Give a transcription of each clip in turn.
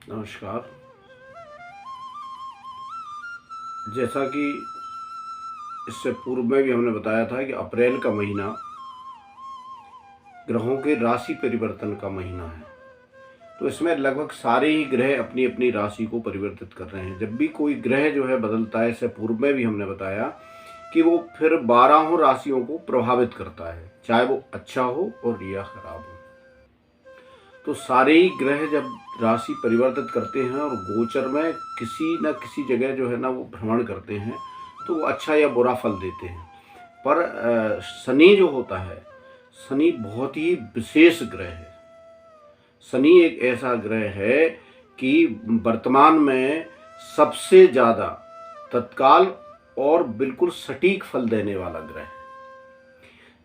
नमस्कार। जैसा कि इससे पूर्व में भी हमने बताया था कि अप्रैल का महीना ग्रहों के राशि परिवर्तन का महीना है। तो इसमें लगभग सारे ही ग्रह अपनी अपनी राशि को परिवर्तित कर रहे हैं। जब भी कोई ग्रह जो है बदलता है, इससे पूर्व में भी हमने बताया कि वो फिर 12 राशियों को प्रभावित करता है, चाहे वो अच्छा हो और या खराब हो। तो सारे ही ग्रह जब राशि परिवर्तित करते हैं और गोचर में किसी न किसी जगह जो है ना वो भ्रमण करते हैं, तो वो अच्छा या बुरा फल देते हैं। पर शनि जो होता है, शनि बहुत ही विशेष ग्रह है। शनि एक ऐसा ग्रह है कि वर्तमान में सबसे ज़्यादा तत्काल और बिल्कुल सटीक फल देने वाला ग्रह है।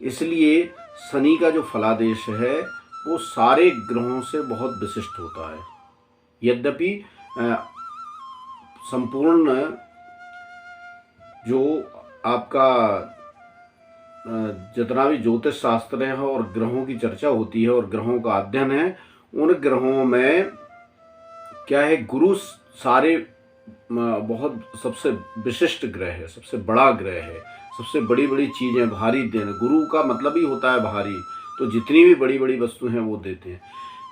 इसलिए शनि का जो फलादेश है वो सारे ग्रहों से बहुत विशिष्ट होता है। यद्यपि संपूर्ण जो आपका जितना भी ज्योतिष शास्त्र है और ग्रहों की चर्चा होती है और ग्रहों का अध्ययन है, उन ग्रहों में क्या है, गुरु सारे बहुत सबसे विशिष्ट ग्रह है, सबसे बड़ा ग्रह है, सबसे बड़ी बड़ी चीज़ें भारी देना। गुरु का मतलब ही होता है भारी, तो जितनी भी बड़ी बड़ी वस्तु हैं वो देते हैं।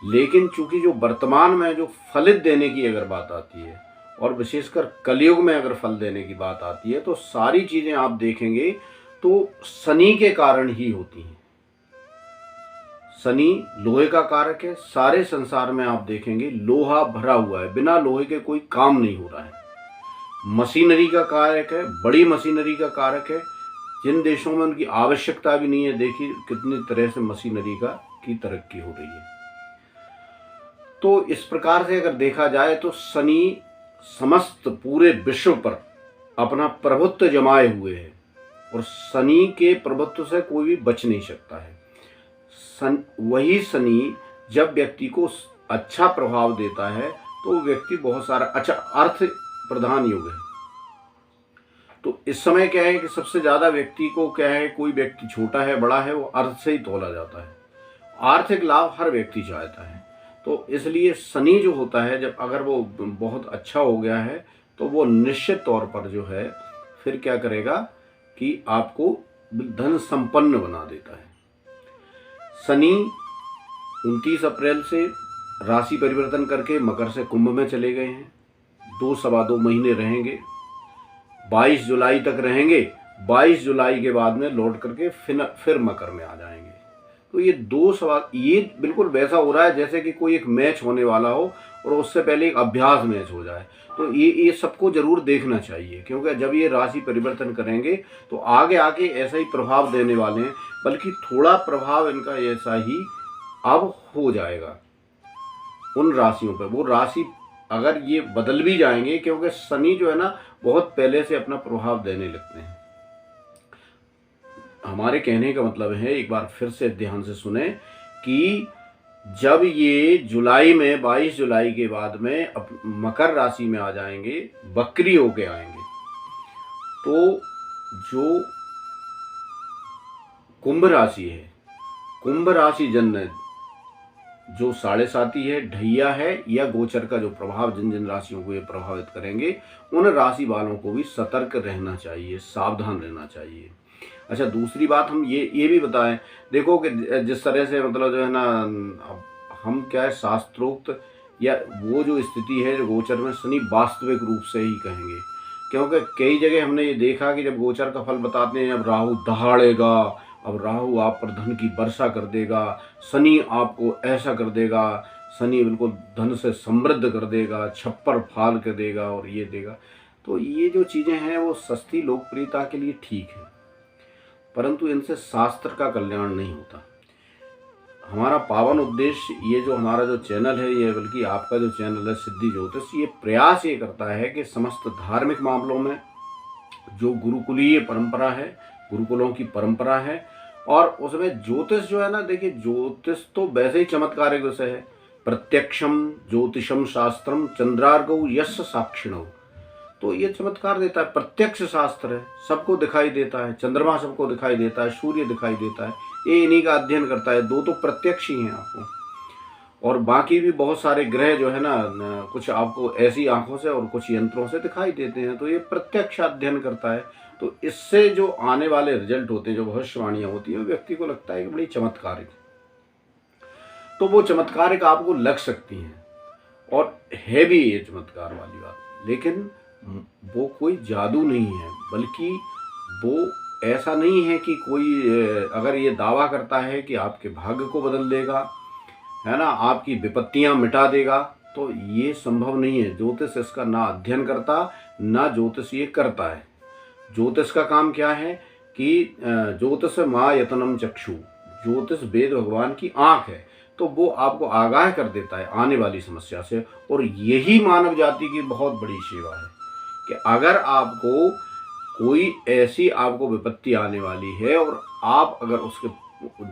लेकिन चूंकि जो वर्तमान में जो फलित देने की अगर बात आती है और विशेषकर कलयुग में अगर फल देने की बात आती है, तो सारी चीज़ें आप देखेंगे तो शनि के कारण ही होती हैं। शनि लोहे का कारक है। सारे संसार में आप देखेंगे लोहा भरा हुआ है, बिना लोहे के कोई काम नहीं हो रहा है। मशीनरी का कारक है, बड़ी मशीनरी का कारक है। जिन देशों में उनकी आवश्यकता भी नहीं है, देखिए कितनी तरह से मशीनरी की तरक्की हो रही है। तो इस प्रकार से अगर देखा जाए तो शनि समस्त पूरे विश्व पर अपना प्रभुत्व जमाए हुए है और शनि के प्रभुत्व से कोई भी बच नहीं सकता है। वही शनि जब व्यक्ति को अच्छा प्रभाव देता है तो व्यक्ति बहुत सारा अच्छा अर्थ प्रधान युग है। तो इस समय क्या है कि सबसे ज़्यादा व्यक्ति को क्या है, कोई व्यक्ति छोटा है बड़ा है, वो अर्थ से ही तोला जाता है। आर्थिक लाभ हर व्यक्ति चाहता है। तो इसलिए शनि जो होता है, जब अगर वो बहुत अच्छा हो गया है तो वो निश्चित तौर पर जो है फिर क्या करेगा कि आपको धन संपन्न बना देता है। शनि 29 अप्रैल से राशि परिवर्तन करके मकर से कुंभ में चले गए हैं। 2 सवा 2 महीने रहेंगे, 22 जुलाई तक रहेंगे। 22 जुलाई के बाद में लौट करके फिर मकर में आ जाएंगे। तो ये बिल्कुल वैसा हो रहा है जैसे कि कोई एक मैच होने वाला हो और उससे पहले एक अभ्यास मैच हो जाए। तो ये सबको जरूर देखना चाहिए, क्योंकि जब ये राशि परिवर्तन करेंगे तो आगे आके ऐसा ही प्रभाव देने वाले हैं, बल्कि थोड़ा प्रभाव इनका ऐसा ही अब हो जाएगा उन राशियों पर। वो राशि अगर ये बदल भी जाएंगे, क्योंकि शनि जो है ना बहुत पहले से अपना प्रभाव देने लगते हैं। हमारे कहने का मतलब है, एक बार फिर से ध्यान से सुने, कि जब ये जुलाई में 22 जुलाई के बाद में मकर राशि में आ जाएंगे, बकरी होके आएंगे, तो जो कुंभ राशि है, कुंभ राशि जन्य जो 7.5 है, ढैया है या गोचर का जो प्रभाव जिन जिन राशियों को ये प्रभावित करेंगे, उन राशि वालों को भी सतर्क रहना चाहिए, सावधान रहना चाहिए। अच्छा, दूसरी बात हम ये भी बताएं, देखो कि जिस तरह से मतलब जो है ना, हम क्या है शास्त्रोक्त या वो जो स्थिति है जो गोचर में शनि वास्तविक रूप से ही कहेंगे, क्योंकि कई जगह हमने ये देखा कि जब गोचर का फल बताते हैं, अब राहु दहाड़ेगा, अब राहु आप पर धन की वर्षा कर देगा, शनि आपको ऐसा कर देगा, शनि बिल्कुल धन से समृद्ध कर देगा, छप्पर फाड़ कर देगा और ये देगा। तो ये जो चीज़ें हैं वो सस्ती लोकप्रियता के लिए ठीक है, परंतु इनसे शास्त्र का कल्याण नहीं होता। हमारा पावन उद्देश्य, ये जो हमारा जो चैनल है, ये बल्कि आपका जो चैनल है सिद्धि ज्योतिष, ये प्रयास ये करता है कि समस्त धार्मिक मामलों में जो गुरुकुलीय परंपरा है, गुरुकुलों की परंपरा है, और उसमें ज्योतिष जो है ना, देखिए ज्योतिष तो वैसे ही चमत्कारिक विषय है। प्रत्यक्षम ज्योतिषम शास्त्रम चंद्रार्गौ यश साक्षिणौ, तो ये चमत्कार देता है। प्रत्यक्ष शास्त्र है, सबको दिखाई देता है, चंद्रमा सबको दिखाई देता है, सूर्य दिखाई देता है, ये इन्हीं का अध्ययन करता है। दो तो प्रत्यक्ष ही हैं आपको। और बाकी भी बहुत सारे ग्रह जो है ना कुछ आपको ऐसी आंखों से और कुछ यंत्रों से दिखाई देते हैं, तो ये प्रत्यक्ष अध्ययन करता है। तो इससे जो आने वाले रिजल्ट होते हैं, जो भविष्यवाणियां होती है, व्यक्ति को लगता है कि बड़ी चमत्कारिक, तो वो चमत्कारिक आपको लग सकती हैं और है भी ये चमत्कार वाली बात, लेकिन वो कोई जादू नहीं है, बल्कि वो ऐसा नहीं है कि कोई अगर ये दावा करता है कि आपके भाग्य को बदल देगा, है ना, आपकी विपत्तियां मिटा देगा, तो ये संभव नहीं है। ज्योतिष इसका ना अध्ययन करता, ना ज्योतिष ये करता है। ज्योतिष का काम क्या है कि ज्योतिष माँ यतनम चक्षु, ज्योतिष वेद भगवान की आंख है, तो वो आपको आगाह कर देता है आने वाली समस्या से। और यही मानव जाति की बहुत बड़ी सेवा है कि अगर आपको कोई ऐसी आपको विपत्ति आने वाली है और आप अगर उसके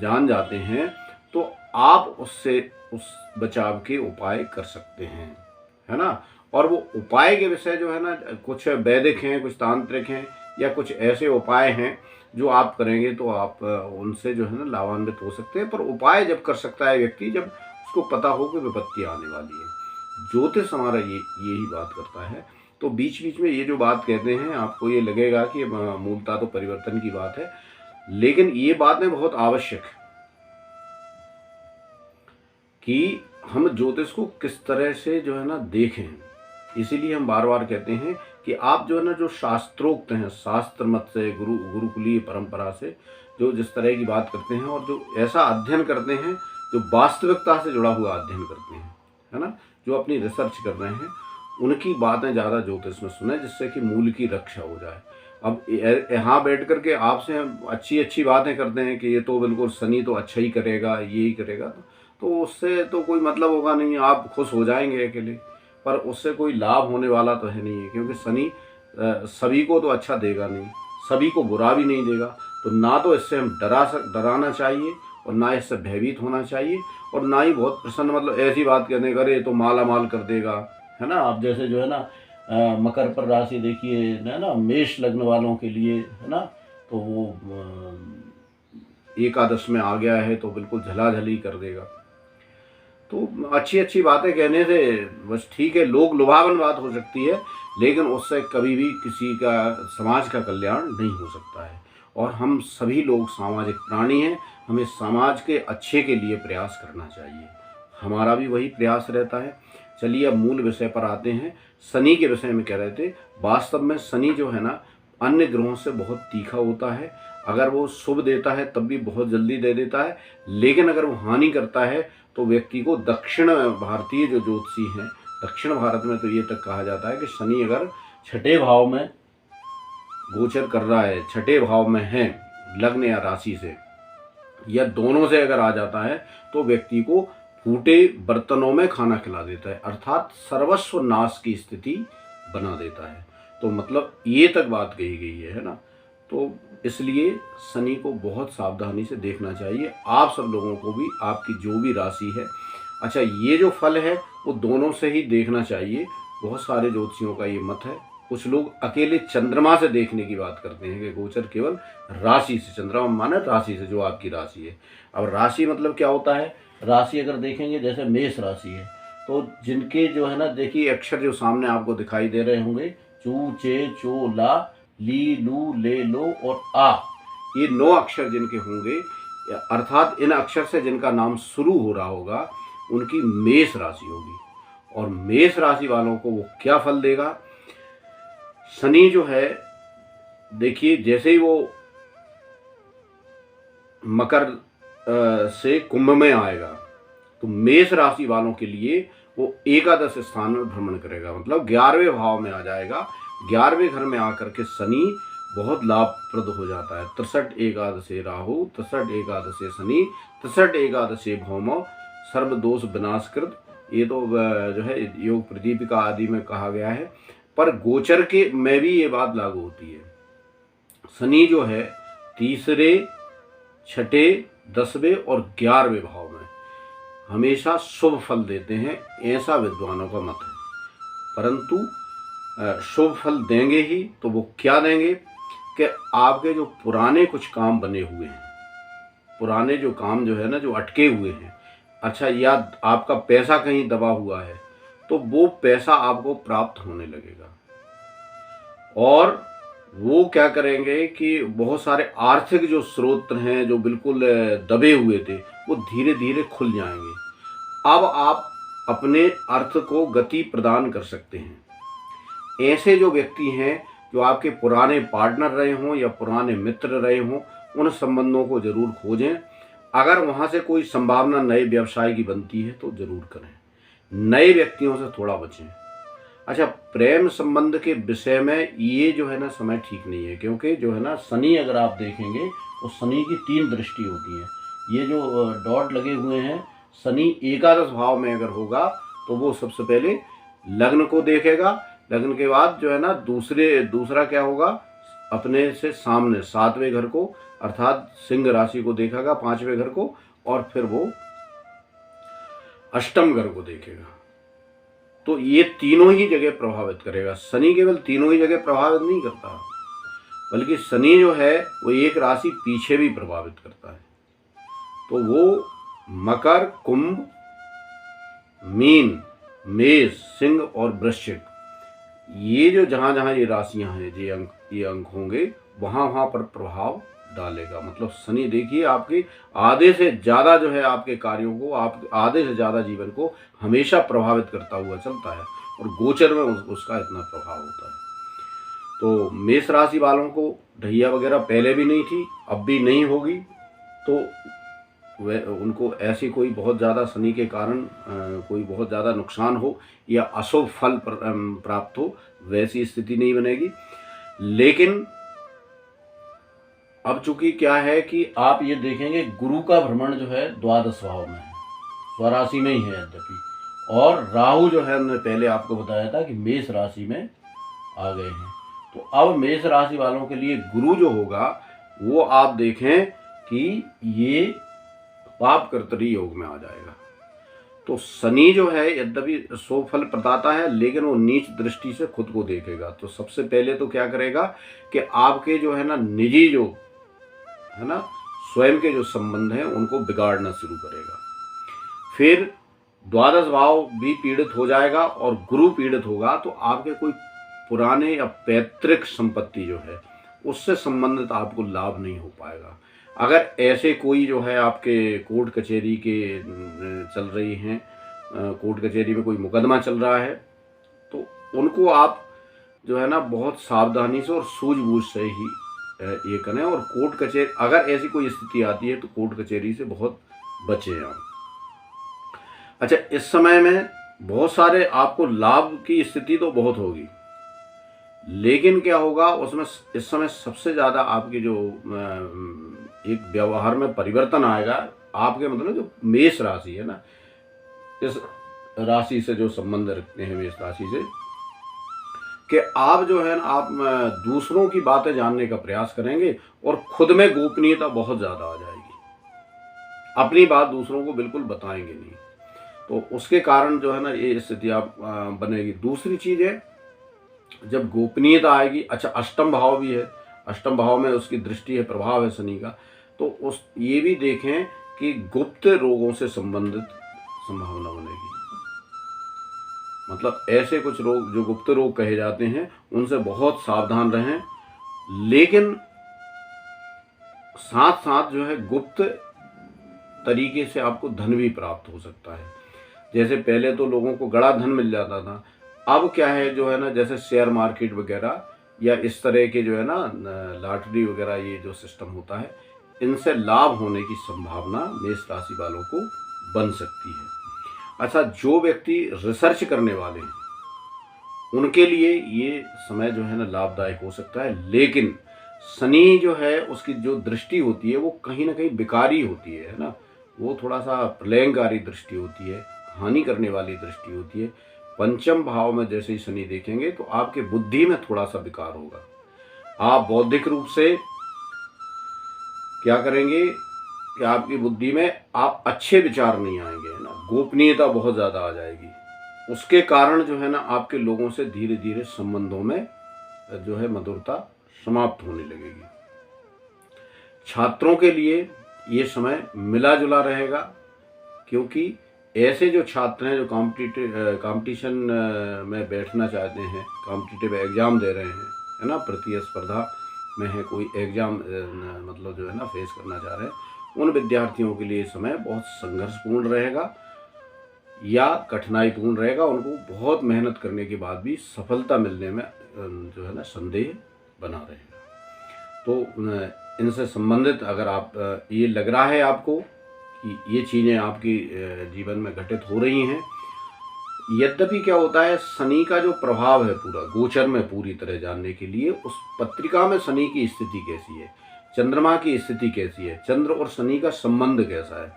जान जाते हैं, तो आप उससे उस बचाव के उपाय कर सकते हैं, है ना। और वो उपाय के विषय जो है ना, कुछ वैदिक हैं, कुछ तांत्रिक हैं, या कुछ ऐसे उपाय हैं जो आप करेंगे तो आप उनसे जो है ना लाभान्वित हो सकते हैं। पर उपाय जब कर सकता है व्यक्ति, जब उसको पता हो कि विपत्ति आने वाली है। ज्योतिष हमारा यही बात करता है। तो बीच बीच में ये जो बात कहते हैं, आपको ये लगेगा कि मूलतः तो परिवर्तन की बात है, लेकिन ये बातें बहुत आवश्यक है कि हम ज्योतिष को किस तरह से जो है ना देखें। इसीलिए हम बार बार कहते हैं कि आप जो है ना, जो शास्त्रोक्त हैं, शास्त्र मत से, गुरुकुलीय परंपरा से जो जिस तरह की बात करते हैं, और जो ऐसा अध्ययन करते हैं जो वास्तविकता से जुड़ा हुआ अध्ययन करते हैं, है ना, जो अपनी रिसर्च कर रहे हैं, उनकी बातें ज़्यादा ज्योतिष में सुने, जिससे कि मूल की रक्षा हो जाए। अब यहाँ बैठ कर के आपसे अच्छी अच्छी बातें करते हैं कि ये तो बिल्कुल शनि तो अच्छा ही करेगा, ये ही करेगा, तो उससे तो कोई मतलब होगा नहीं, आप खुश हो जाएंगे अकेले, पर उससे कोई लाभ होने वाला तो है नहीं है। क्योंकि शनि सभी को तो अच्छा देगा नहीं, सभी को बुरा भी नहीं देगा। तो ना तो इससे हम डराना चाहिए, और ना इससे भयभीत होना चाहिए, और ना ही बहुत प्रसन्न, मतलब ऐसी बात कहने करे तो माला माल कर देगा, है ना। आप जैसे जो है ना मकर पर राशि देखिए, है ना, मेष लग्न वालों के लिए, है ना, तो वो एकादश में आ गया है तो बिल्कुल झलाझली कर देगा। तो अच्छी अच्छी बातें कहने से बस ठीक है, लोग लुभावन बात हो सकती है, लेकिन उससे कभी भी किसी का, समाज का कल्याण नहीं हो सकता है। और हम सभी लोग सामाजिक प्राणी हैं, हमें समाज के अच्छे के लिए प्रयास करना चाहिए, हमारा भी वही प्रयास रहता है। चलिए अब मूल विषय पर आते हैं। शनि के विषय में कह रहे थे। वास्तव में शनि जो है ना, अन्य ग्रहों से बहुत तीखा होता है। अगर वो शुभ देता है तब भी बहुत जल्दी दे देता है, लेकिन अगर वो हानि करता है तो व्यक्ति को, दक्षिण भारतीय जो ज्योतिषी हैं, दक्षिण भारत में तो ये तक कहा जाता है कि शनि अगर छठे भाव में गोचर कर रहा है, छठे भाव में है लग्न या राशि से, या दोनों से अगर आ जाता है, तो व्यक्ति को फूटे बर्तनों में खाना खिला देता है, अर्थात सर्वस्व नाश की स्थिति बना देता है। तो मतलब ये तक बात कही गई है ना। तो इसलिए शनि को बहुत सावधानी से देखना चाहिए, आप सब लोगों को भी, आपकी जो भी राशि है। अच्छा, ये जो फल है वो दोनों से ही देखना चाहिए। बहुत सारे ज्योतिषियों का ये मत है। कुछ लोग अकेले चंद्रमा से देखने की बात करते हैं कि गोचर केवल राशि से, चंद्रमा माने राशि से, जो आपकी राशि है। अब राशि मतलब क्या होता है? राशि अगर देखेंगे, जैसे मेष राशि है, तो जिनके जो है ना, देखिए अक्षर जो सामने आपको दिखाई दे रहे होंगे, चू चे चो ला ली लू ले लो और आ, ये 9 अक्षर जिनके होंगे, अर्थात इन अक्षर से जिनका नाम शुरू हो रहा होगा, उनकी मेष राशि होगी। और मेष राशि वालों को वो क्या फल देगा? शनि जो है, देखिए जैसे ही वो मकर से कुंभ में आएगा, तो मेष राशि वालों के लिए वो एकादश स्थान में भ्रमण करेगा, मतलब 11वें भाव में आ जाएगा। 11वें घर में आकर के शनि बहुत लाभप्रद हो जाता है। 63 एकादशे राहु, 63 एकादशे शनि, 63 एकादशे भौम, सर्वदोष विनाशकृत। ये तो जो है योग प्रदीपिका आदि में कहा गया है। पर गोचर के में भी ये बात लागू होती है। शनि जो है तीसरे, छठे, 10वें और 11वें भाव में हमेशा शुभ फल देते हैं, ऐसा विद्वानों का मत है। परंतु शुभ फल देंगे ही, तो वो क्या देंगे कि आपके जो पुराने कुछ काम बने हुए हैं, पुराने जो काम जो है ना, जो अटके हुए हैं, अच्छा, या आपका पैसा कहीं दबा हुआ है, तो वो पैसा आपको प्राप्त होने लगेगा। और वो क्या करेंगे कि बहुत सारे आर्थिक जो स्रोत हैं जो बिल्कुल दबे हुए थे, वो धीरे धीरे खुल जाएंगे। अब आप अपने अर्थ को गति प्रदान कर सकते हैं। ऐसे जो व्यक्ति हैं, जो आपके पुराने पार्टनर रहे हों या पुराने मित्र रहे हों, उन संबंधों को जरूर खोजें। अगर वहाँ से कोई संभावना नए व्यवसाय की बनती है तो जरूर करें। नए व्यक्तियों से थोड़ा बचें। अच्छा, प्रेम संबंध के विषय में ये जो है ना समय ठीक नहीं है, क्योंकि जो है ना शनि, अगर आप देखेंगे तो शनि की 3 दृष्टि होती है। ये जो डॉट लगे हुए हैं, शनि एकादश भाव में अगर होगा तो वो सबसे पहले लग्न को देखेगा। लग्न के बाद जो है ना दूसरा क्या होगा, अपने से सामने 7वें घर को, अर्थात सिंह राशि को देखेगा, 5वें घर को, और फिर वो अष्टम घर को देखेगा। तो ये तीनों ही जगह प्रभावित करेगा। शनि केवल तीनों ही जगह प्रभावित नहीं करता, बल्कि शनि जो है वो एक राशि पीछे भी प्रभावित करता है। तो वो मकर, कुंभ, मीन, मेष, सिंह और वृश्चिक, ये जो जहां जहां ये राशियां हैं, ये अंक होंगे, वहां वहां पर प्रभाव डालेगा। मतलब शनि देखिए आपके आधे से ज्यादा जो है आपके कार्यों को, आप आधे से ज्यादा जीवन को हमेशा प्रभावित करता हुआ चलता है, और गोचर में उसका इतना प्रभाव होता है। तो मेष राशि वालों को ढैया वगैरह पहले भी नहीं थी, अब भी नहीं होगी। तो वे उनको ऐसी कोई बहुत ज़्यादा शनि के कारण कोई बहुत ज़्यादा नुकसान हो या अशुभ फल प्राप्त हो, वैसी स्थिति नहीं बनेगी। लेकिन अब चूंकि क्या है कि आप ये देखेंगे, गुरु का भ्रमण जो है द्वादश भाव में है, स्वराशि में ही है यद्यपि, और राहु जो है, हमने पहले आपको बताया था कि मेष राशि में आ गए हैं। तो अब मेष राशि वालों के लिए गुरु जो होगा, वो आप देखें कि ये पाप कर्तरी योग में आ जाएगा। तो शनि जो है यद्यपि शुभ फल प्रदाता है, लेकिन वो नीच दृष्टि से खुद को देखेगा। तो सबसे पहले तो क्या करेगा कि आपके जो है ना निजी जो है ना स्वयं के जो संबंध हैं उनको बिगाड़ना शुरू करेगा। फिर द्वादश भाव भी पीड़ित हो जाएगा, और गुरु पीड़ित होगा तो आपके कोई पुराने या पैतृक संपत्ति जो है उससे संबंधित आपको लाभ नहीं हो पाएगा। अगर ऐसे कोई जो है आपके कोर्ट कचहरी के चल रही हैं, कोर्ट कचहरी में कोई मुकदमा चल रहा है, तो उनको आप जो है ना बहुत सावधानी से और सूझबूझ से ही ये करें। और कोर्ट कचहरी, अगर ऐसी कोई स्थिति आती है तो कोर्ट कचहरी से बहुत बचें आप। अच्छा, इस समय में बहुत सारे आपको लाभ की स्थिति तो बहुत होगी, लेकिन क्या होगा उसमें इस समय सबसे ज़्यादा आपकी जो एक व्यवहार में परिवर्तन आएगा आपके, मतलब जो मेष राशि है ना, इस राशि से जो संबंध रखते हैं मेष राशि से, कि आप जो है ना आप दूसरों की बातें जानने का प्रयास करेंगे और खुद में गोपनीयता बहुत ज़्यादा आ जाएगी। अपनी बात दूसरों को बिल्कुल बताएंगे नहीं, तो उसके कारण जो है ना ये स्थिति आप बनेगी। दूसरी चीज़ है, जब गोपनीयता आएगी, अच्छा अष्टम भाव भी है, अष्टम भाव में उसकी दृष्टि है, प्रभाव है शनि का, तो उस ये भी देखें कि गुप्त रोगों से संबंधित संभावना बनेगी। मतलब ऐसे कुछ रोग जो गुप्त रोग कहे जाते हैं उनसे बहुत सावधान रहें। लेकिन साथ साथ जो है गुप्त तरीके से आपको धन भी प्राप्त हो सकता है। जैसे पहले तो लोगों को गड़ा धन मिल जाता था, अब क्या है जो है ना, जैसे शेयर मार्केट वगैरह या इस तरह के जो है ना लॉटरी वगैरह, ये जो सिस्टम होता है, इनसे लाभ होने की संभावना मेष राशि वालों को बन सकती है। अच्छा, जो व्यक्ति रिसर्च करने वाले हैं उनके लिए ये समय जो है ना लाभदायक हो सकता है, लेकिन शनि जो है उसकी जो दृष्टि होती है वो कहीं ना कहीं विकारी होती है ना, वो थोड़ा सा प्रलयंकारी दृष्टि होती है, हानि करने वाली दृष्टि होती है। पंचम भाव में जैसे ही शनि देखेंगे तो आपके बुद्धि में थोड़ा सा विकार होगा। आप बौद्धिक रूप से क्या करेंगे कि आपकी बुद्धि में आप अच्छे विचार नहीं आएंगे, है ना, गोपनीयता बहुत ज़्यादा आ जाएगी। उसके कारण जो है ना आपके लोगों से धीरे धीरे संबंधों में जो है मधुरता समाप्त होने लगेगी। छात्रों के लिए ये समय मिला जुला रहेगा, क्योंकि ऐसे जो छात्र हैं जो कंपटीशन में बैठना चाहते हैं, कॉम्पिटिटिव एग्ज़ाम दे रहे हैं, है ना, प्रतिस्पर्धा में है, कोई एग्ज़ाम मतलब जो है ना फेस करना चाह रहे हैं, उन विद्यार्थियों के लिए समय बहुत संघर्षपूर्ण रहेगा या कठिनाईपूर्ण रहेगा। उनको बहुत मेहनत करने के बाद भी सफलता मिलने में जो है ना संदेह बना रहेगा। तो इनसे संबंधित अगर आप ये लग रहा है आपको कि ये चीज़ें आपकी जीवन में घटित हो रही हैं, यद्यपि क्या होता है, शनि का जो प्रभाव है पूरा गोचर में पूरी तरह जानने के लिए उस पत्रिका में शनि की स्थिति कैसी है, चंद्रमा की स्थिति कैसी है, चंद्र और शनि का संबंध कैसा है,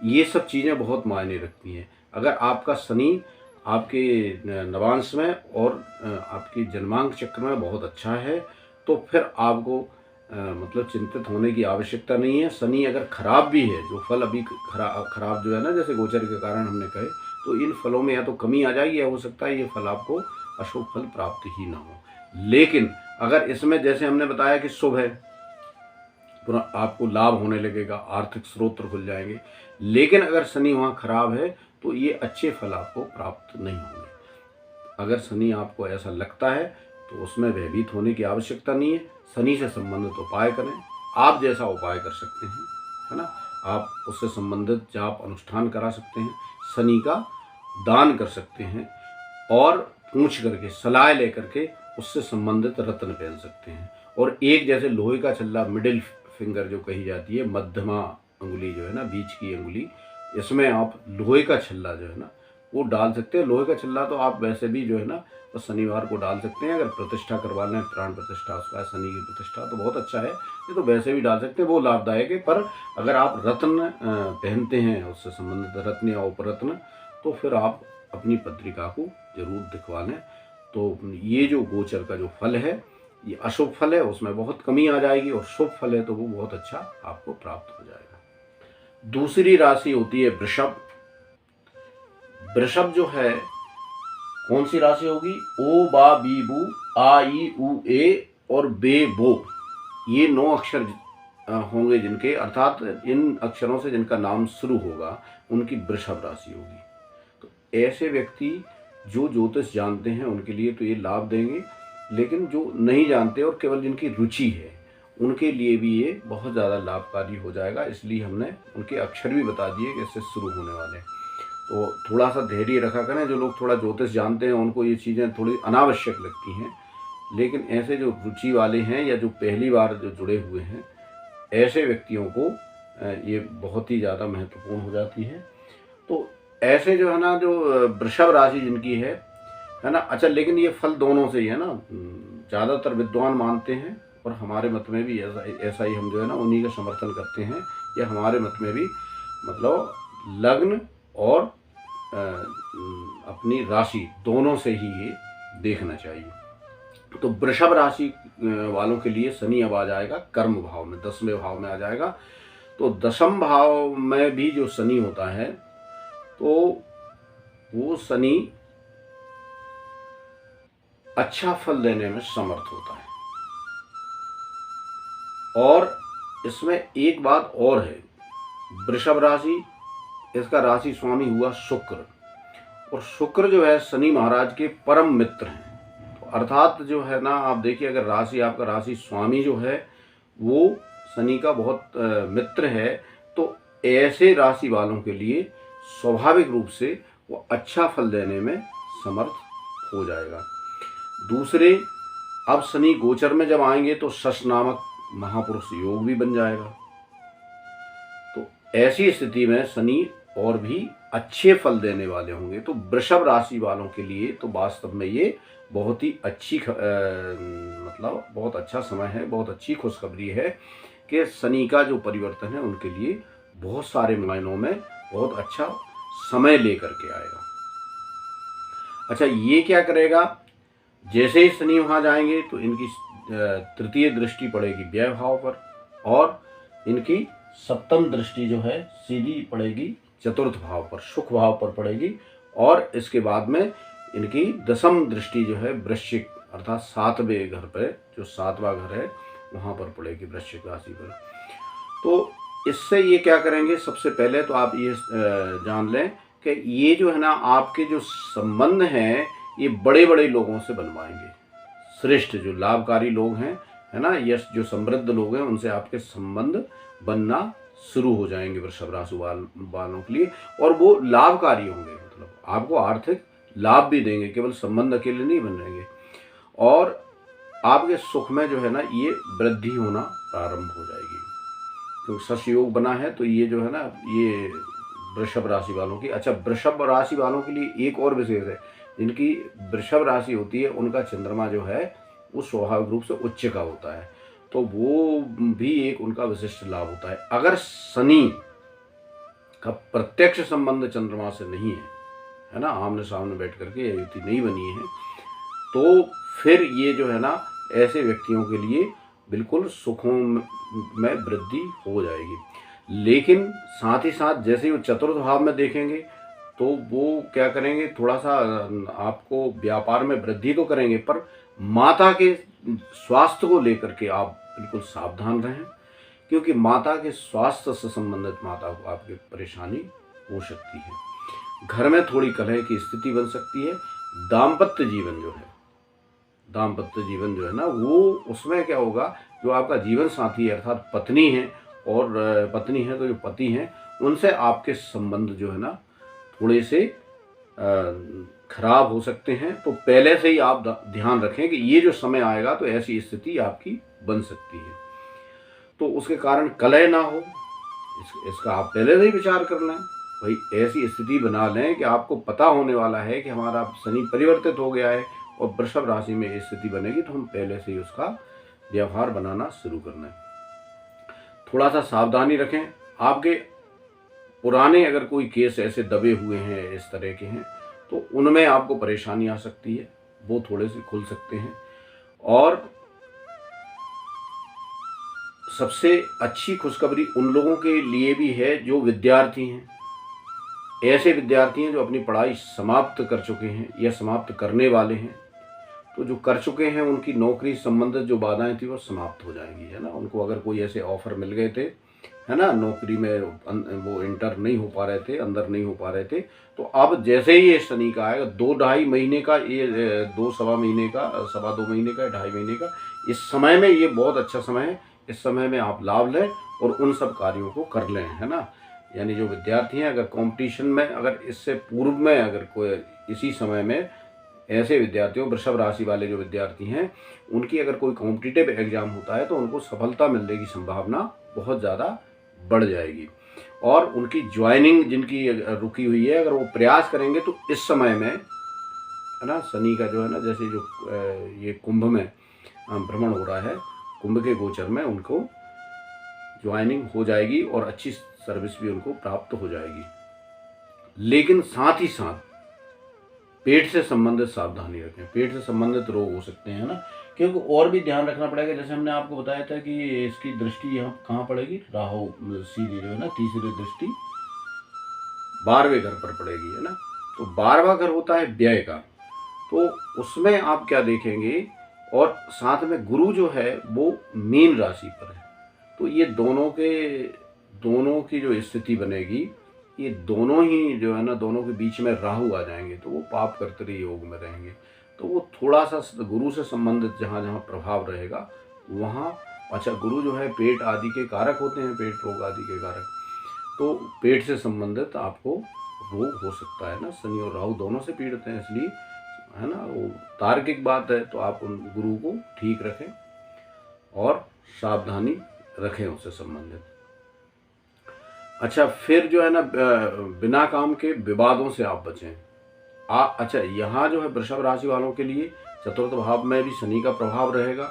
ये सब चीज़ें बहुत मायने रखती हैं। अगर आपका शनि आपके नवांश में और आपकी जन्मांक चक्र में बहुत अच्छा है तो फिर आपको मतलब चिंतित होने की आवश्यकता नहीं है। शनि अगर खराब भी है, जो फल अभी खराब जो है ना, जैसे गोचर के कारण हमने कहे, तो इन फलों में या तो कमी आ जाएगी या हो सकता है ये फल आपको अशुभ फल प्राप्त ही ना हो। लेकिन अगर इसमें जैसे हमने बताया कि शुभ है, पूरा आपको लाभ होने लगेगा, आर्थिक स्रोत खुल जाएंगे। लेकिन अगर शनि वहाँ खराब है तो ये अच्छे फल आपको प्राप्त नहीं होंगे। अगर शनि आपको ऐसा लगता है तो उसमें भयभीत होने की आवश्यकता नहीं है। शनि से संबंधित उपाय करें, आप जैसा उपाय कर सकते हैं, है ना, आप उससे संबंधित जाप अनुष्ठान करा सकते हैं, शनि का दान कर सकते हैं और पूछ करके सलाह लेकर के उससे संबंधित रत्न पहन सकते हैं। और एक जैसे लोहे का छल्ला, मिडिल फिंगर जो कही जाती है, मध्यमा अंगुली जो है ना, बीच की अंगुली, इसमें आप लोहे का छल्ला जो है ना वो डाल सकते हैं। लोहे का छल्ला तो आप वैसे भी जो है ना तो शनिवार को डाल सकते हैं। अगर प्रतिष्ठा करवा लें, प्राण प्रतिष्ठा उसका, शनि की प्रतिष्ठा, तो बहुत अच्छा है, ये तो वैसे भी डाल सकते हैं, वो लाभदायक है। पर अगर आप रत्न पहनते हैं, उससे संबंधित रत्न या उपरत्न, तो फिर आप अपनी पत्रिका को जरूर दिखवा लें। तो ये जो गोचर का जो फल है, ये अशुभ फल है, उसमें बहुत कमी आ जाएगी, और शुभ फल है तो वो बहुत अच्छा आपको प्राप्त हो जाएगा। दूसरी राशि होती है वृषभ। वृषभ जो है, कौन सी राशि होगी? ओ बा बी बू आ ई उ ए और बे बो, ये 9 अक्षर होंगे जिनके, अर्थात इन अक्षरों से जिनका नाम शुरू होगा उनकी वृषभ राशि होगी। तो ऐसे व्यक्ति जो ज्योतिष जानते हैं उनके लिए तो ये लाभ देंगे, लेकिन जो नहीं जानते और केवल जिनकी रुचि है उनके लिए भी ये बहुत ज़्यादा लाभकारी हो जाएगा। इसलिए हमने उनके अक्षर भी बता दिए कि इससे शुरू होने वाले हैं। तो थोड़ा सा धैर्य रखा करें। जो लोग थोड़ा ज्योतिष जानते हैं उनको ये चीज़ें थोड़ी अनावश्यक लगती हैं, लेकिन ऐसे जो रुचि वाले हैं या जो पहली बार जो जुड़े हुए हैं, ऐसे व्यक्तियों को ये बहुत ही ज़्यादा महत्वपूर्ण हो जाती है। तो ऐसे जो है ना, जो वृषभ राशि जिनकी है ना, अच्छा, लेकिन ये फल दोनों से ही है ना, ज़्यादातर विद्वान मानते हैं, और हमारे मत में भी ऐसा ही हम जो है ना उन्हीं का समर्थन करते हैं। या हमारे मत में भी मतलब लग्न और अपनी राशि दोनों से ही ये देखना चाहिए। तो वृषभ राशि वालों के लिए शनि अब आ जाएगा कर्म भाव में, 10वें भाव में आ जाएगा। तो 10वें भाव में भी जो शनि होता है, तो वो शनि अच्छा फल देने में समर्थ होता है। और इसमें एक बात और है, वृषभ राशि, इसका राशि स्वामी हुआ शुक्र, और शुक्र जो है शनि महाराज के परम मित्र हैं। तो अर्थात जो है ना, आप देखिए, अगर राशि, आपका राशि स्वामी जो है वो शनि का बहुत मित्र है, तो ऐसे राशि वालों के लिए स्वाभाविक रूप से वो अच्छा फल देने में समर्थ हो जाएगा। दूसरे, अब शनि गोचर में जब आएंगे तो शश नामक महापुरुष योग भी बन जाएगा। तो ऐसी स्थिति में शनि और भी अच्छे फल देने वाले होंगे। तो वृषभ राशि वालों के लिए तो वास्तव में ये बहुत ही अच्छी मतलब बहुत अच्छा समय है, बहुत अच्छी खुशखबरी है कि शनि का जो परिवर्तन है उनके लिए बहुत सारे मायनों में बहुत अच्छा समय लेकर के आएगा। अच्छा, ये क्या करेगा? जैसे ही शनि वहाँ जाएंगे तो इनकी तृतीय दृष्टि पड़ेगी व्यय भाव पर, और इनकी सप्तम दृष्टि जो है सीधी पड़ेगी चतुर्थ भाव पर, सुख भाव पर पड़ेगी। और इसके बाद में इनकी 10वीं दृष्टि जो है वृश्चिक, अर्थात 7वें घर पर, जो 7वां घर है वहाँ पर पड़ेगी, वृश्चिक राशि पर। तो इससे ये क्या करेंगे, सबसे पहले तो आप ये जान लें कि ये जो है ना आपके जो संबंध हैं ये बड़े बड़े लोगों से बनवाएंगे। श्रेष्ठ जो लाभकारी लोग हैं, है ना, यश जो समृद्ध लोग हैं, उनसे आपके संबंध बनना शुरू हो जाएंगे वृषभ राशि वालों के लिए। और वो लाभकारी होंगे, मतलब आपको आर्थिक लाभ भी देंगे, केवल संबंध अकेले नहीं बनेंगे। और आपके सुख में जो है ना ये वृद्धि होना प्रारंभ हो जाएगी, क्योंकि सस योग बना है। तो ये जो है ना ये वृषभ राशि वालों की, अच्छा वृषभ राशि वालों के लिए एक और विशेष है, जिनकी वृषभ राशि होती है उनका चंद्रमा जो है वो स्वाभाविक रूप से उच्च का होता है, तो वो भी एक उनका विशिष्ट लाभ होता है। अगर शनि का प्रत्यक्ष संबंध चंद्रमा से नहीं है ना, आमने सामने बैठ करके युति नहीं बनी है, तो फिर ये जो है ना ऐसे व्यक्तियों के लिए बिल्कुल सुखों में वृद्धि हो जाएगी। लेकिन साथ ही साथ जैसे वो चतुर्थ भाव में देखेंगे तो वो क्या करेंगे, थोड़ा सा आपको व्यापार में वृद्धि तो करेंगे, पर माता के स्वास्थ्य को लेकर के आप बिल्कुल सावधान रहें, क्योंकि माता के स्वास्थ्य से संबंधित माता को आपकी परेशानी हो सकती है। घर में थोड़ी कलह की स्थिति बन सकती है। दाम्पत्य जीवन जो है ना वो उसमें क्या होगा, जो आपका जीवन साथी है अर्थात पत्नी है, और पत्नी है तो जो पति हैं उनसे आपके संबंध जो है ना थोड़े से खराब हो सकते हैं। तो पहले से ही आप ध्यान रखें कि ये जो समय आएगा तो ऐसी स्थिति आपकी बन सकती है, तो उसके कारण कलह ना हो, इसका आप पहले से ही विचार कर लें। भाई ऐसी स्थिति बना लें कि आपको पता होने वाला है कि हमारा शनि परिवर्तित हो गया है और वृषभ राशि में ये स्थिति बनेगी, तो हम पहले से ही उसका व्यवहार बनाना शुरू करना है। थोड़ा सा सावधानी रखें। आपके पुराने अगर कोई केस ऐसे दबे हुए हैं, इस तरह के हैं, तो उनमें आपको परेशानी आ सकती है, वो थोड़े से खुल सकते हैं। और सबसे अच्छी खुशखबरी उन लोगों के लिए भी है जो विद्यार्थी हैं, ऐसे विद्यार्थी हैं जो अपनी पढ़ाई समाप्त कर चुके हैं या समाप्त करने वाले हैं। तो जो कर चुके हैं उनकी नौकरी संबंधित जो बाधाएं थी वो समाप्त हो जाएंगी, है ना। उनको अगर कोई ऐसे ऑफर मिल गए थे, है ना, नौकरी में वो इंटर नहीं हो पा रहे थे, अंदर नहीं हो पा रहे थे, तो अब जैसे ही ये शनि का आएगा 2-2.5 महीने का, ये 2-2.25 महीने का, 2.25 महीने का, 2.5 महीने का, इस समय में ये बहुत अच्छा समय है। इस समय में आप लाभ लें और उन सब कार्यों को कर लें, है ना। यानी जो विद्यार्थी हैं, अगर कंपटीशन में, अगर इससे पूर्व में अगर कोई इसी समय में ऐसे विद्यार्थियों, वृषभ राशि वाले जो विद्यार्थी हैं, उनकी अगर कोई कॉम्पिटिटिव एग्जाम होता है तो उनको सफलता मिलने की संभावना बहुत ज़्यादा बढ़ जाएगी। और उनकी ज्वाइनिंग जिनकी रुकी हुई है, अगर वो प्रयास करेंगे तो इस समय में, है ना, शनि का जो है ना, जैसे जो ये कुंभ में भ्रमण हो रहा है, कुंभ के गोचर में उनको ज्वाइनिंग हो जाएगी और अच्छी सर्विस भी उनको प्राप्त हो जाएगी। लेकिन साथ ही साथ पेट से संबंधित सावधानी रखें। पेट से संबंधित रोग हो सकते हैं, ना, क्योंकि और भी ध्यान रखना पड़ेगा। जैसे हमने आपको बताया था कि इसकी दृष्टि यहाँ कहाँ पड़ेगी, राहु सीधी जो है ना, तीसरी दृष्टि 12वें घर पर पड़ेगी, है ना। तो 12वां घर होता है व्यय का, तो उसमें आप क्या देखेंगे, और साथ में गुरु जो है वो मीन राशि पर है, तो ये दोनों की जो स्थिति बनेगी, ये दोनों ही जो है ना, दोनों के बीच में राहु आ जाएंगे, तो वो पाप कर्तरी योग में रहेंगे। तो वो थोड़ा सा गुरु से संबंधित जहाँ जहाँ प्रभाव रहेगा वहाँ, अच्छा गुरु जो है पेट आदि के कारक होते हैं, पेट रोग आदि के कारक, तो पेट से संबंधित आपको रोग हो सकता है ना। शनि और राहु दोनों से पीड़ित हैं, इसलिए, है ना, वो तार्किक बात है। तो आप उन गुरु को ठीक रखें और सावधानी रखें उससे संबंधित। अच्छा, फिर जो है ना बिना काम के विवादों से आप बचें। अच्छा, यहाँ जो है वृषभ राशि वालों के लिए चतुर्थ भाव में भी शनि का प्रभाव रहेगा।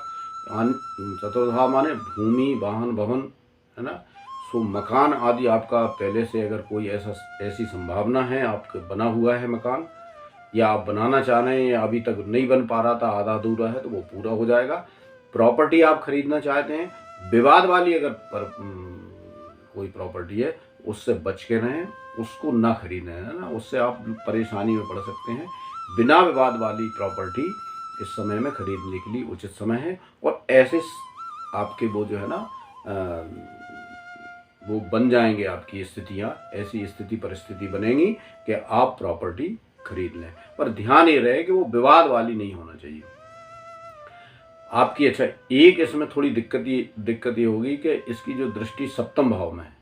चतुर्थ भाव माने भूमि, वाहन, भवन, है ना। सो मकान आदि आपका पहले से अगर कोई ऐसी संभावना है, आपका बना हुआ है मकान, या आप बनाना चाह रहे हैं या अभी तक नहीं बन पा रहा था, आधा अधूरा है, तो वो पूरा हो जाएगा। प्रॉपर्टी आप खरीदना चाहते हैं, विवाद वाली अगर कोई प्रॉपर्टी है, उससे बच के रहें, उसको ना खरीदें, है ना, उससे आप परेशानी में पड़ सकते हैं। बिना विवाद वाली प्रॉपर्टी इस समय में खरीदने के लिए उचित समय है। और ऐसे आपके वो जो है ना वो बन जाएंगे आपकी स्थितियाँ, ऐसी स्थिति परिस्थिति बनेगी कि आप प्रॉपर्टी खरीद लें। पर ध्यान ये रहे कि वो विवाद वाली नहीं होना चाहिए आपकी। अच्छा, एक इसमें थोड़ी दिक्कत ये होगी कि इसकी जो दृष्टि सप्तम भाव में है,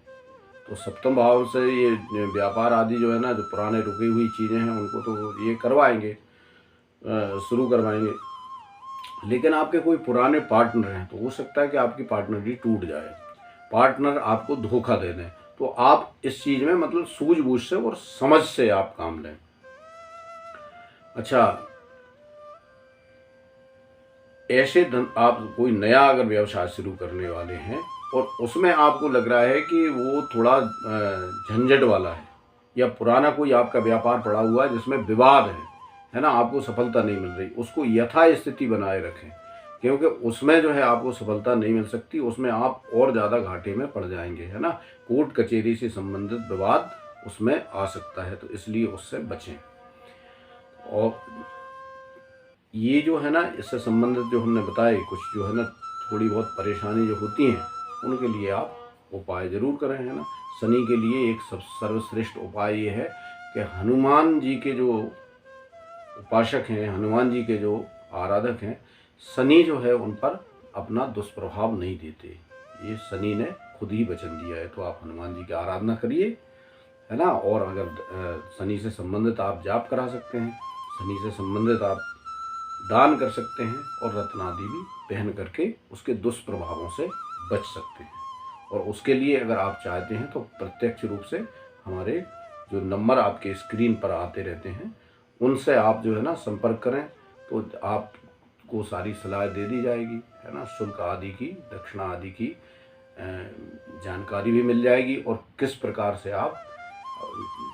तो सप्तम भाव से ये व्यापार आदि जो है ना, जो पुराने रुकी हुई चीज़ें हैं उनको तो ये करवाएंगे, शुरू करवाएंगे। लेकिन आपके कोई पुराने पार्टनर हैं तो हो सकता है कि आपकी पार्टनरी टूट जाए, पार्टनर आपको धोखा दे दें। तो आप इस चीज़ में मतलब सूझबूझ से और समझ से आप काम लें। अच्छा, ऐसे आप कोई नया अगर व्यवसाय शुरू करने वाले हैं और उसमें आपको लग रहा है कि वो थोड़ा झंझट वाला है, या पुराना कोई आपका व्यापार पड़ा हुआ है जिसमें विवाद है ना, आपको सफलता नहीं मिल रही, उसको यथास्थिति बनाए रखें, क्योंकि उसमें जो है आपको सफलता नहीं मिल सकती, उसमें आप और ज़्यादा घाटे में पड़ जाएंगे, है ना। कोर्ट कचहरी से संबंधित विवाद उसमें आ सकता है, तो इसलिए उससे बचें। और ये जो है ना, इससे संबंधित जो हमने बताए कुछ जो है ना थोड़ी बहुत परेशानी जो होती हैं, उनके लिए आप उपाय जरूर करें, है ना। शनि के लिए एक सर्वश्रेष्ठ उपाय ये है कि हनुमान जी के जो उपासक हैं, हनुमान जी के जो आराधक हैं, शनि जो है उन पर अपना दुष्प्रभाव नहीं देते, ये शनि ने खुद ही वचन दिया है। तो आप हनुमान जी की आराधना करिए, है ना। और अगर शनि से संबंधित आप जाप करा सकते हैं, शनि से संबंधित आप दान कर सकते हैं, और रत्न आदि भी पहन करके उसके दुष्प्रभावों से बच सकते हैं। और उसके लिए अगर आप चाहते हैं तो प्रत्यक्ष रूप से हमारे जो नंबर आपके स्क्रीन पर आते रहते हैं उनसे आप जो है ना संपर्क करें, तो आपको सारी सलाह दे दी जाएगी, है ना। शुल्क आदि की, दक्षिणा आदि की जानकारी भी मिल जाएगी, और किस प्रकार से आप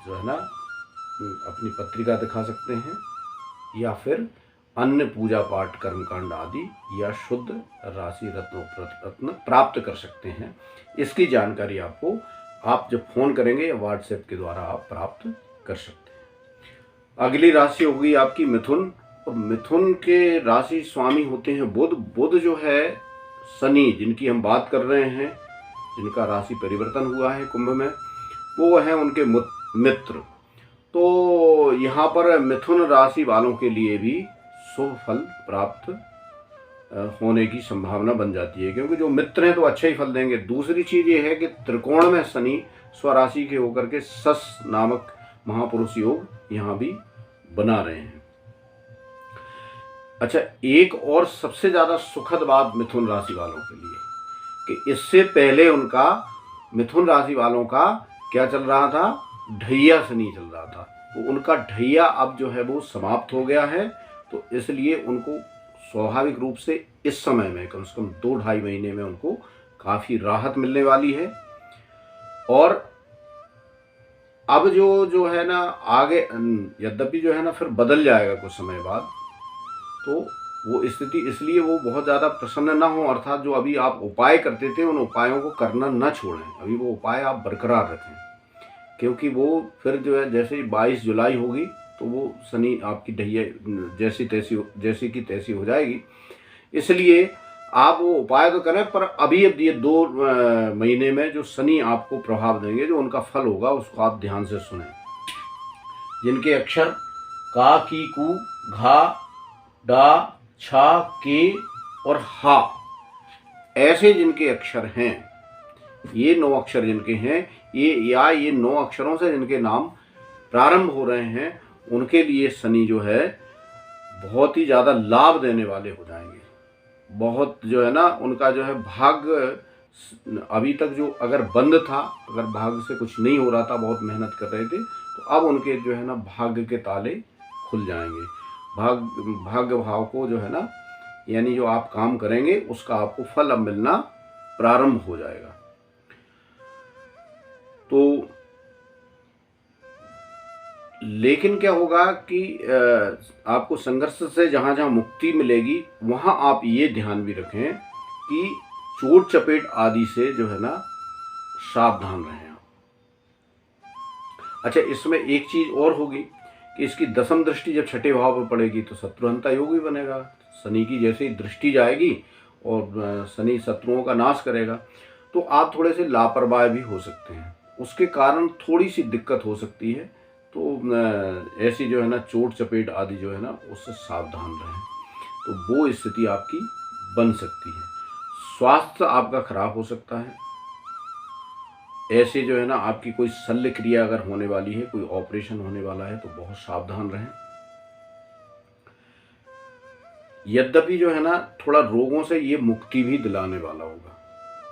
जो है ना अपनी पत्रिका दिखा सकते हैं, या फिर अन्य पूजा पाठ कर्मकांड आदि, या शुद्ध राशि रत्न प्राप्त कर सकते हैं। इसकी जानकारी आपको आप जब फोन करेंगे या व्हाट्सएप के द्वारा आप प्राप्त कर सकते हैं। अगली राशि होगी आपकी मिथुन। और मिथुन के राशि स्वामी होते हैं बुध। बुध जो है शनि जिनकी हम बात कर रहे हैं, जिनका राशि परिवर्तन हुआ है कुंभ में, वो है उनके मित्र। तो यहाँ पर मिथुन राशि वालों के लिए भी शुभ फल प्राप्त होने की संभावना बन जाती है, क्योंकि जो मित्र हैं तो अच्छा ही फल देंगे। दूसरी चीज ये है कि त्रिकोण में शनि स्वराशि के होकर के सस नामक महापुरुष योग यहाँ भी बना रहे हैं। अच्छा, एक और सबसे ज्यादा सुखद बात मिथुन राशि वालों के लिए कि इससे पहले उनका मिथुन राशि वालों का क्या चल रहा था, ढैया शनि चल रहा था। तो उनका ढैया अब जो है वो समाप्त हो गया है, तो इसलिए उनको स्वाभाविक रूप से इस समय में कम से कम 2-2.5 महीने में उनको काफी राहत मिलने वाली है। और अब जो है ना आगे यद्यपि जो है ना फिर बदल जाएगा कुछ समय बाद, तो वो स्थिति, इसलिए वो बहुत ज़्यादा प्रसन्न ना हो, अर्थात जो अभी आप उपाय करते थे उन उपायों को करना न छोड़ें, अभी वो उपाय आप बरकरार रखें, क्योंकि वो फिर जो है जैसे ही 22 जुलाई होगी तो वो शनि आपकी ढैया जैसी की तैसी हो जाएगी। इसलिए आप वो उपाय तो करें, पर अभी अब ये 2 महीने में जो शनि आपको प्रभाव देंगे, जो उनका फल होगा उसको आप ध्यान से सुनें। जिनके अक्षर का, की, कु, घा, डा, छा, के और हा, ऐसे जिनके अक्षर हैं, ये 9 अक्षर जिनके हैं, ये 9 अक्षरों से जिनके नाम प्रारंभ हो रहे हैं, उनके लिए शनि जो है बहुत ही ज़्यादा लाभ देने वाले हो जाएंगे। बहुत जो है ना उनका जो है भाग्य अभी तक जो अगर बंद था, अगर भाग्य से कुछ नहीं हो रहा था, बहुत मेहनत कर रहे थे, तो अब उनके जो है ना भाग्य के ताले खुल जाएंगे। भाग्य भाव को जो है ना, यानी जो आप काम करेंगे उसका आपको फल अब मिलना प्रारंभ हो जाएगा। तो लेकिन क्या होगा कि आपको संघर्ष से जहाँ जहाँ मुक्ति मिलेगी वहाँ आप ये ध्यान भी रखें कि चोट चपेट आदि से जो है ना सावधान रहें आप। अच्छा, इसमें एक चीज और होगी कि इसकी दशम दृष्टि जब छठे भाव पर पड़ेगी तो शत्रुहंता योग भी बनेगा। शनि की जैसे ही दृष्टि जाएगी और शनि शत्रुओं का नाश करेगा, तो आप थोड़े से लापरवाह भी हो सकते हैं, उसके कारण थोड़ी सी दिक्कत हो सकती है। तो ऐसी जो है ना चोट चपेट आदि जो है ना उससे सावधान रहें, तो वो स्थिति आपकी बन सकती है। स्वास्थ्य आपका खराब हो सकता है। ऐसे जो है ना आपकी कोई शल्य क्रिया अगर होने वाली है, कोई ऑपरेशन होने वाला है, तो बहुत सावधान रहें। यद्यपि जो है ना थोड़ा रोगों से ये मुक्ति भी दिलाने वाला होगा।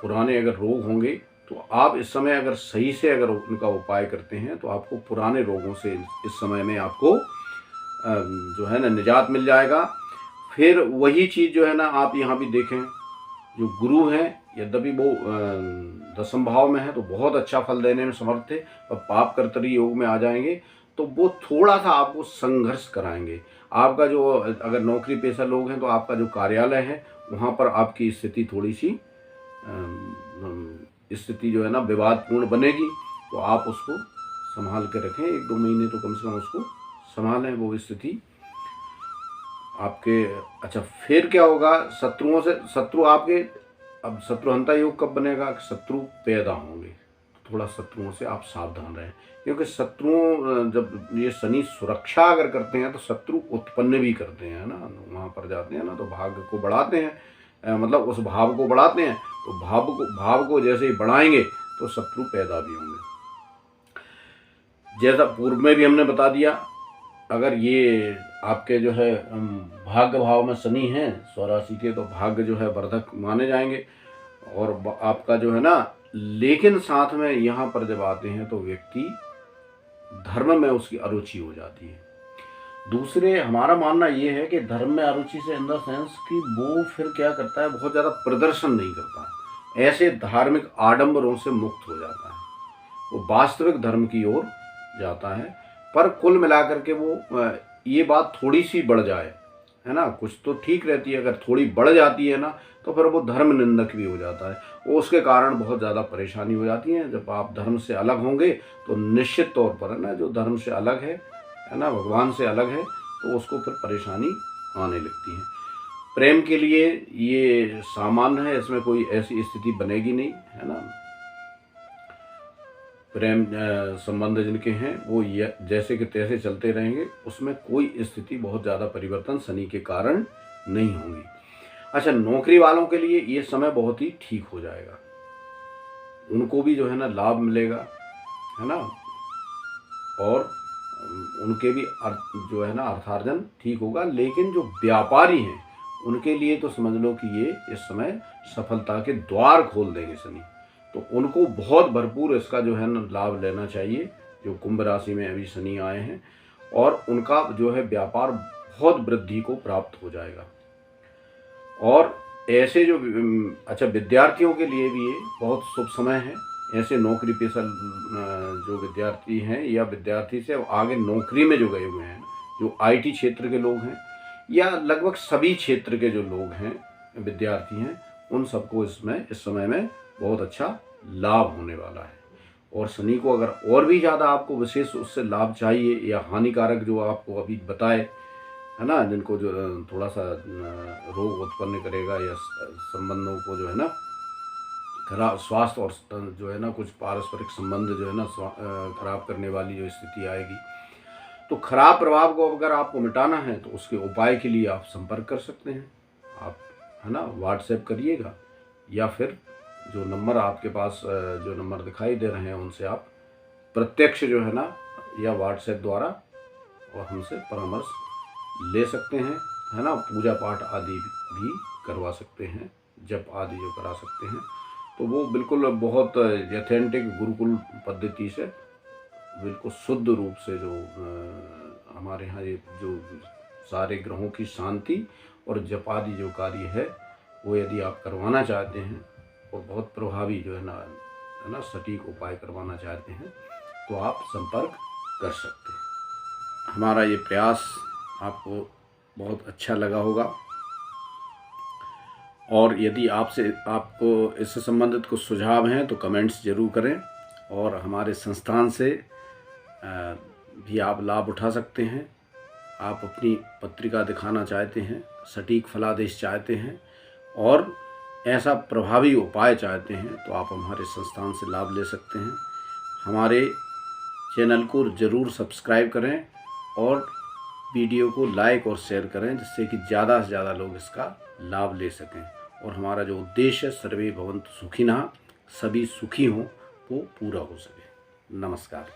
पुराने अगर रोग होंगे तो आप इस समय अगर सही से अगर उनका उपाय करते हैं तो आपको पुराने रोगों से इस समय में आपको जो है ना निजात मिल जाएगा। फिर वही चीज़ जो है ना आप यहाँ भी देखें, जो गुरु हैं यद्यपि वो दसम भाव में है तो बहुत अच्छा फल देने में समर्थ थे, और पाप कर्तरी योग में आ जाएंगे तो वो थोड़ा सा आपको संघर्ष कराएंगे। आपका जो अगर नौकरी पेशा लोग हैं तो आपका जो कार्यालय है वहाँ पर आपकी स्थिति थोड़ी सी स्थिति जो है ना विवादपूर्ण बनेगी, तो आप उसको संभाल के रखें। 1-2 महीने तो कम से कम उसको संभालें वो स्थिति आपके। अच्छा, फिर क्या होगा, शत्रुओं से शत्रु आपके, अब शत्रुहंता योग कब बनेगा, शत्रु पैदा होंगे, तो थोड़ा शत्रुओं से आप सावधान रहें, क्योंकि शत्रुओं जब ये शनि सुरक्षा अगर करते हैं तो शत्रु उत्पन्न भी करते हैं ना, वहाँ पर जाते हैं ना तो भाग्य को बढ़ाते हैं, मतलब उस भाव को बढ़ाते हैं, तो भाव को जैसे ही बढ़ाएंगे तो शत्रु पैदा भी होंगे। जैसा पूर्व में भी हमने बता दिया, अगर ये आपके जो है भाग्य भाव में शनि है स्वराशि के, तो भाग्य जो है वर्धक माने जाएंगे और आपका जो है ना, लेकिन साथ में यहाँ पर जब आते हैं तो व्यक्ति धर्म में उसकी अरुचि हो जाती है। दूसरे हमारा मानना ये है कि धर्म में अरुचि से इन द सेंस कि वो फिर क्या करता है, बहुत ज़्यादा प्रदर्शन नहीं करता, ऐसे धार्मिक आडंबरों से मुक्त हो जाता है, वो वास्तविक धर्म की ओर जाता है। पर कुल मिलाकर के वो ये बात थोड़ी सी बढ़ जाए है ना, कुछ तो ठीक रहती है, अगर थोड़ी बढ़ जाती है ना तो फिर वो धर्म निंदक भी हो जाता है, वो उसके कारण बहुत ज़्यादा परेशानी हो जाती है। जब आप धर्म से अलग होंगे तो निश्चित तौर पर है ना, जो धर्म से अलग है ना, भगवान से अलग है, तो उसको फिर परेशानी आने लगती है। प्रेम के लिए ये सामान्य है, इसमें कोई ऐसी स्थिति बनेगी नहीं, है ना। प्रेम संबंध जिनके हैं वो जैसे कि तैसे चलते रहेंगे, उसमें कोई स्थिति बहुत ज़्यादा परिवर्तन शनि के कारण नहीं होंगी। अच्छा, नौकरी वालों के लिए ये समय बहुत ही ठीक हो जाएगा, उनको भी जो है ना लाभ मिलेगा, है ना, और उनके भी जो है ना अर्थार्जन ठीक होगा। लेकिन जो व्यापारी हैं उनके लिए तो समझ लो कि ये इस समय सफलता के द्वार खोल देंगे शनि, तो उनको बहुत भरपूर इसका जो है ना लाभ लेना चाहिए, जो कुंभ राशि में अभी शनि आए हैं, और उनका जो है व्यापार बहुत वृद्धि को प्राप्त हो जाएगा। और ऐसे जो अच्छा, विद्यार्थियों के लिए भी ये बहुत शुभ समय है। ऐसे नौकरी पेशा जो विद्यार्थी हैं या विद्यार्थी से आगे नौकरी में जो गए हुए हैं, जो आईटी क्षेत्र के लोग हैं या लगभग सभी क्षेत्र के जो लोग हैं विद्यार्थी हैं, उन सबको इस समय में बहुत अच्छा लाभ होने वाला है। और शनि को अगर और भी ज़्यादा आपको विशेष उससे लाभ चाहिए या हानिकारक जो आपको अभी बताए, है ना, जिनको जो थोड़ा सा रोग उत्पन्न करेगा या संबंधों को जो है ना खराब, स्वास्थ्य और जो है ना कुछ पारस्परिक संबंध जो है ना खराब करने वाली जो स्थिति आएगी, तो खराब प्रभाव को अगर आपको मिटाना है तो उसके उपाय के लिए आप संपर्क कर सकते हैं। आप है ना व्हाट्सएप करिएगा, या फिर जो नंबर आपके पास जो नंबर दिखाई दे रहे हैं उनसे आप प्रत्यक्ष जो है ना या व्हाट्सएप द्वारा और हमसे परामर्श ले सकते हैं, है ना। पूजा पाठ आदि भी करवा सकते हैं, जप आदि जो करा सकते हैं, तो वो बिल्कुल बहुत ऑथेंटिक गुरुकुल पद्धति से बिल्कुल शुद्ध रूप से जो हमारे यहाँ ये जो सारे ग्रहों की शांति और जप आदि जो कार्य है वो यदि आप करवाना चाहते हैं और बहुत प्रभावी जो है ना सटीक उपाय करवाना चाहते हैं, तो आप संपर्क कर सकते हैं। हमारा ये प्रयास आपको बहुत अच्छा लगा होगा, और यदि आपको इससे संबंधित कुछ सुझाव हैं तो कमेंट्स ज़रूर करें, और हमारे संस्थान से भी आप लाभ उठा सकते हैं। आप अपनी पत्रिका दिखाना चाहते हैं, सटीक फलादेश चाहते हैं, और ऐसा प्रभावी उपाय चाहते हैं तो आप हमारे संस्थान से लाभ ले सकते हैं। हमारे चैनल को ज़रूर सब्सक्राइब करें और वीडियो को लाइक और शेयर करें, जिससे कि ज़्यादा से ज़्यादा लोग इसका लाभ ले सकें और हमारा जो उद्देश्य है सर्वे भवन्तु सुखिनः, सभी सुखी हों, वो पूरा हो सके। नमस्कार।